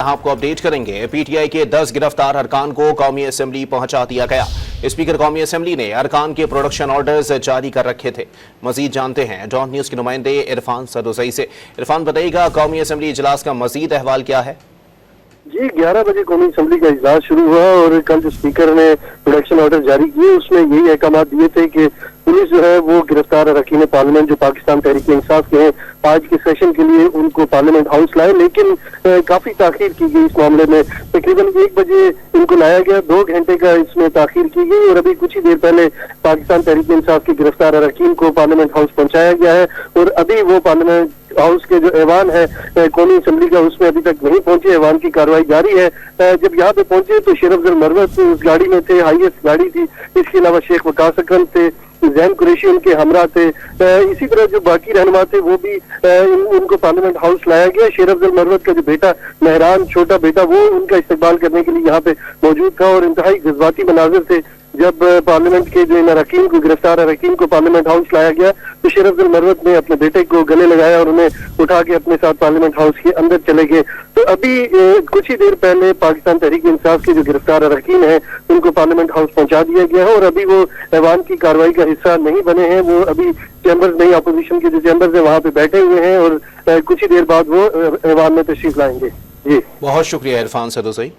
آپ کو اپڈیٹ کریں گے۔ پی ٹی آئی کے 10 گرفتار ارکان کو قومی اسمبلی پہنچا دیا گیا۔ اسپیکر قومی اسمبلی نے ارکان کے پروڈکشن آرڈرز جاری کر رکھے تھے۔ مزید جانتے ہیں ڈان نیوز کے نمائندے عرفان سدوزئی سے۔ عرفان بتائیے گا قومی اسمبلی اجلاس کا مزید احوال کیا ہے؟ جی 11 بجے قومی اسمبلی کا اجلاس شروع ہوا اور کل جو اسپیکر نے پروڈکشن آرڈر جاری کیے اس میں یہی احکامات دیے تھے کہ پولیس جو ہے وہ گرفتار اراکین پارلیمنٹ جو پاکستان تحریک انصاف کے ہیں آج کے سیشن کے لیے ان کو پارلیمنٹ ہاؤس لائے، لیکن کافی تاخیر کی گئی اس معاملے میں۔ تقریباً 1 بجے ان کو لایا گیا، 2 گھنٹے کا اس میں تاخیر کی گئی اور ابھی کچھ ہی دیر پہلے پاکستان تحریک انصاف کے گرفتار اراکین کو پارلیمنٹ ہاؤس پہنچایا گیا ہے اور ابھی وہ پارلیمنٹ ہاؤس کے جو ایوان ہے قومی اسمبلی کا اس میں ابھی تک نہیں پہنچے۔ ایوان کی کارروائی جاری ہے۔ جب یہاں پہ پہنچے تو شیر افضل مروت اس گاڑی میں تھے، ہائیسٹ گاڑی تھی، اس کے علاوہ شیخ وقاص اکرم تھے، زین قریشی ان کے ہمراہ تھے، اسی طرح جو باقی رہنما تھے وہ بھی ان کو پارلیمنٹ ہاؤس لایا گیا۔ شیر افضل مروت کا جو بیٹا مہران، چھوٹا بیٹا، وہ ان کا استقبال کرنے کے لیے یہاں پہ موجود تھا اور انتہائی جذباتی مناظر تھے۔ جب پارلیمنٹ کے جو ان اراکین کو گرفتار اراکین کو پارلیمنٹ ہاؤس لایا گیا تو شیر افضل مروت نے اپنے بیٹے کو گلے لگایا اور انہیں اٹھا کے اپنے ساتھ پارلیمنٹ ہاؤس کے اندر چلے گئے۔ تو ابھی کچھ ہی دیر پہلے پاکستان تحریک انصاف کے جو گرفتار اراکین ہیں ان کو پارلیمنٹ ہاؤس پہنچا دیا گیا ہے اور ابھی وہ ایوان کی کارروائی کا حصہ نہیں بنے ہیں۔ وہ ابھی چیمبرز نہیں، اپوزیشن کے جو چیمبرز ہیں وہاں پہ بیٹھے ہوئے ہیں اور کچھ ہی دیر بعد وہ ایوان میں تشریف لائیں گے۔ جی بہت شکریہ عرفان سدوزئی۔